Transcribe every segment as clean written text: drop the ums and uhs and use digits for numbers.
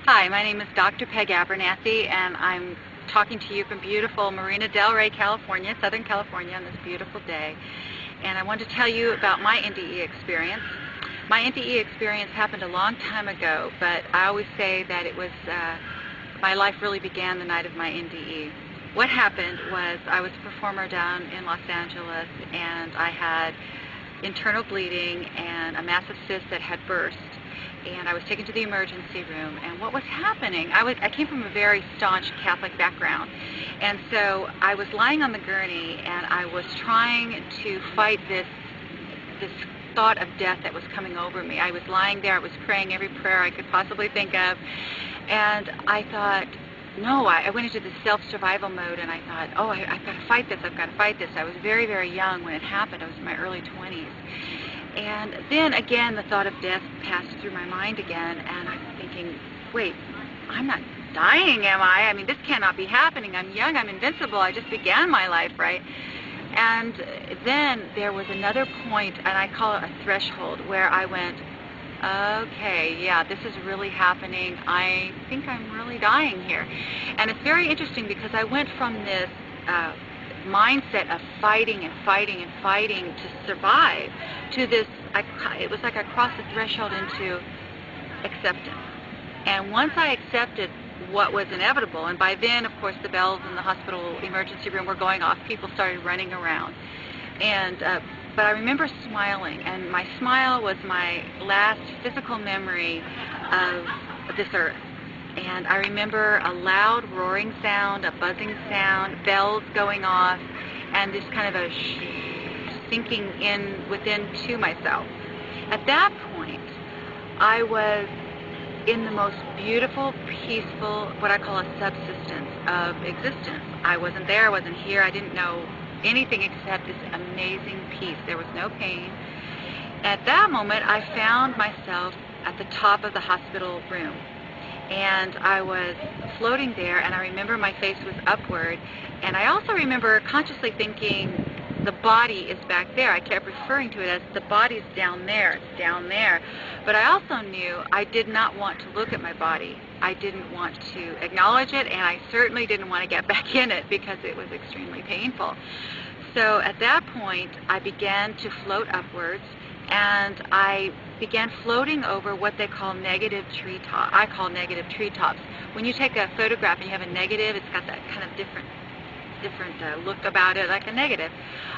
Hi, my name is Dr. Peg Abernathy, and I'm talking to you from beautiful Marina Del Rey, California, Southern California, on this beautiful day. And I want to tell you about my NDE experience. My NDE experience happened a long time ago, but I always say that it was, my life really began the night of my NDE. What happened was I was a performer down in Los Angeles, and I had internal bleeding and a massive cyst that had burst. And I was taken to the emergency room, and what was happening, I came from a very staunch Catholic background, and so I was lying on the gurney and I was trying to fight this thought of death that was coming over me. I was lying there, I was praying every prayer I could possibly think of, and I thought, no, I went into this self-survival mode, and I thought, oh, I've got to fight this, I've got to fight this. I was very, very young when it happened. I was in my early 20s. And then again, the thought of death passed through my mind again, and I'm thinking, wait, I'm not dying, am I? I mean, this cannot be happening. I'm young, I'm invincible, I just began my life, right? And then there was another point, and I call it a threshold, where I went, okay, yeah, this is really happening. I think I'm really dying here. And it's very interesting because I went from this mindset of fighting and fighting and fighting to survive to this, it was like I crossed the threshold into acceptance. And once I accepted what was inevitable, and by then, of course, the bells in the hospital emergency room were going off, people started running around. And but I remember smiling, and my smile was my last physical memory of this earth. And I remember a loud roaring sound, a buzzing sound, bells going off, and this kind of a sinking in within to myself. At that point, I was in the most beautiful, peaceful, what I call a subsistence of existence. I wasn't there, I wasn't here, I didn't know anything except this amazing peace. There was no pain. At that moment, I found myself at the top of the hospital room. And I was floating there, and I remember my face was upward, and I also remember consciously thinking, the body is back there. I kept referring to it as the body's down there, it's down there. But I also knew I did not want to look at my body. I didn't want to acknowledge it, and I certainly didn't want to get back in it because it was extremely painful. So at that point, I began to float upwards, and I began floating over what they call negative treetops. I call negative treetops. When you take a photograph and you have a negative, it's got that kind of different look about it, like a negative.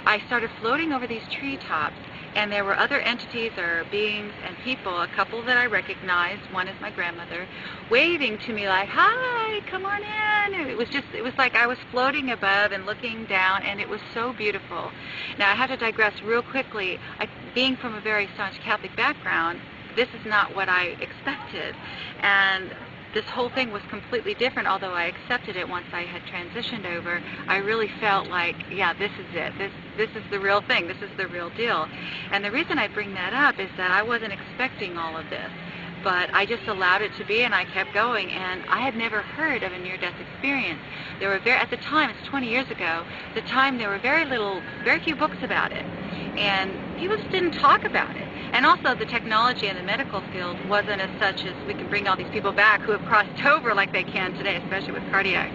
I started floating over these treetops, and there were other entities or beings and people, a couple that I recognized, one is my grandmother, waving to me like, hi, come on in. And it was like I was floating above and looking down, and it was so beautiful. Now I have to digress real quickly. Being from a very staunch Catholic background, this is not what I expected. And this whole thing was completely different, although I accepted it once I had transitioned over. I really felt like, yeah, this is it. This is the real thing. This is the real deal. And the reason I bring that up is that I wasn't expecting all of this, but I just allowed it to be, and I kept going. And I had never heard of a near-death experience. There were at the time, it's 20 years ago, at the time there were very few books about it, and people just didn't talk about it. And also the technology in the medical field wasn't as such as we can bring all these people back who have crossed over like they can today, especially with cardiac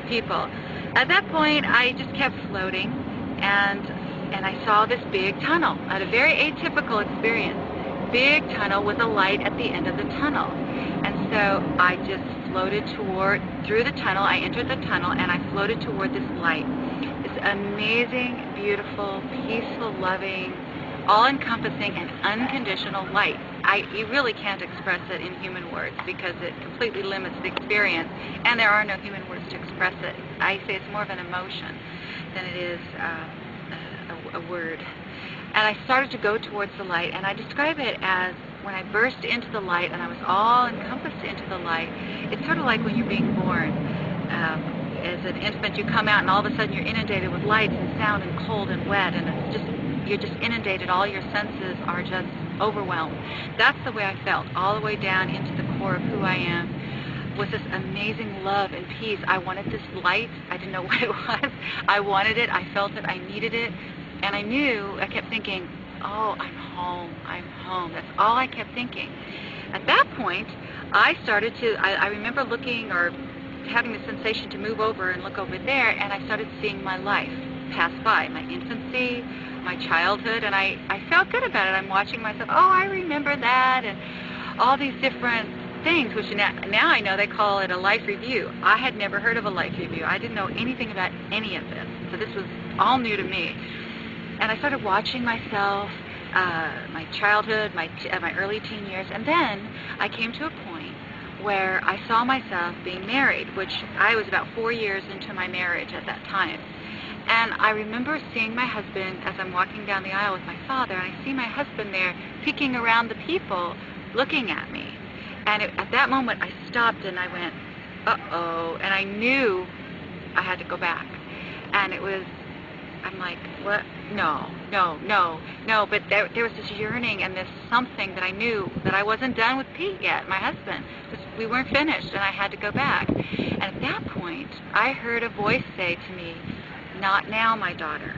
people. At that point, I just kept floating, and I saw this big tunnel. I had a very atypical experience. Big tunnel with a light at the end of the tunnel. And so I just floated through the tunnel. I entered the tunnel, and I floated toward this light. This amazing, beautiful, peaceful, loving, all-encompassing and unconditional light. You really can't express it in human words because it completely limits the experience, and there are no human words to express it. I say it's more of an emotion than it is a word. And I started to go towards the light, and I describe it as when I burst into the light and I was all encompassed into the light. It's sort of like when you're being born. As an infant, you come out and all of a sudden you're inundated with light and sound and cold and wet, and you're just inundated. All your senses are just overwhelmed. That's the way I felt, all the way down into the core of who I am, with this amazing love and peace. I wanted this light. I didn't know what it was. I wanted it. I felt it. I needed it. And I kept thinking, oh, I'm home. I'm home. That's all I kept thinking. At that point, I remember looking or having the sensation to move over and look over there, and I started seeing my life pass by, my infancy, my childhood, and I felt good about it. I'm watching myself, oh, I remember that, and all these different things, which now I know they call it a life review. I had never heard of a life review. I didn't know anything about any of this, so this was all new to me. And I started watching myself, my childhood, my early teen years, and then I came to a point where I saw myself being married, which I was about 4 years into my marriage at that time. And I remember seeing my husband as I'm walking down the aisle with my father, and I see my husband there peeking around the people looking at me. And at that moment I stopped and I went, uh-oh, and I knew I had to go back. And I'm like, what? No, but there was this yearning and this something that I knew that I wasn't done with Pete yet, my husband. We weren't finished, and I had to go back. And at that point, I heard a voice say to me, "Not now, my daughter,"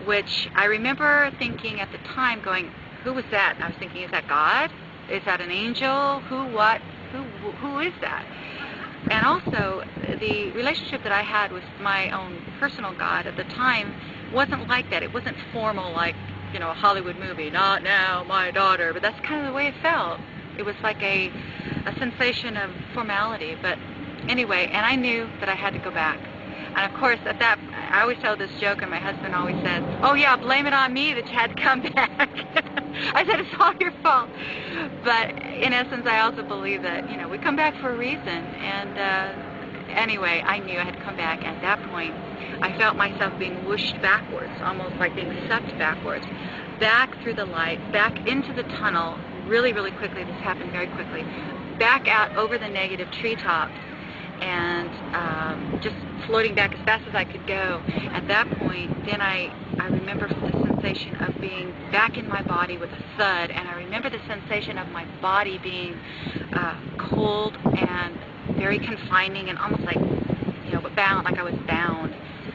which I remember thinking at the time, going, who was that? And I was thinking, is that God? Is that an angel? Who is that? And also, the relationship that I had with my own personal God at the time wasn't like that. It wasn't formal like, you know, a Hollywood movie, not now, my daughter, but that's kind of the way it felt. It was like a sensation of formality, but anyway, and I knew that I had to go back. And of course, at that, I always tell this joke, and my husband always says, oh yeah, blame it on me that you had to come back. I said, it's all your fault. But in essence, I also believe that, you know, we come back for a reason. And anyway, I knew I had to come back. At that point, I felt myself being whooshed backwards, almost like being sucked backwards, back through the light, back into the tunnel, really, really quickly. This happened very quickly. Back out over the negative treetops, and just floating back as fast as I could go. At that point, then I remember the sensation of being back in my body with a thud, and I remember the sensation of my body being cold and very confining and almost like, you know, bound, like I was bound.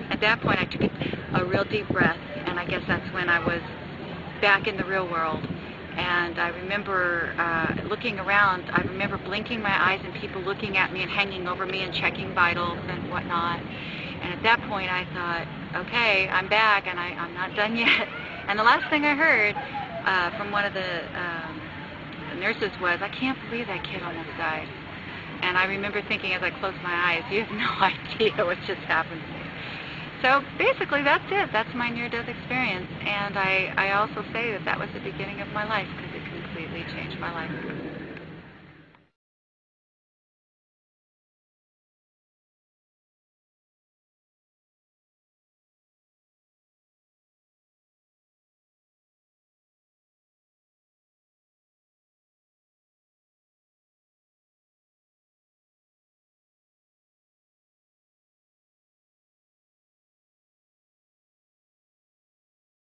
At that point, I took a real deep breath, and I guess that's when I was back in the real world. And I remember looking around. I remember blinking my eyes and people looking at me and hanging over me and checking vitals and whatnot. And at that point I thought, okay, I'm back and I'm not done yet. And the last thing I heard from one of the nurses was, I can't believe that kid almost died. And I remember thinking as I closed my eyes, you have no idea what just happened to me. So basically that's it. That's my near-death experience. And I also say that that was the beginning of my life, because it completely changed my life.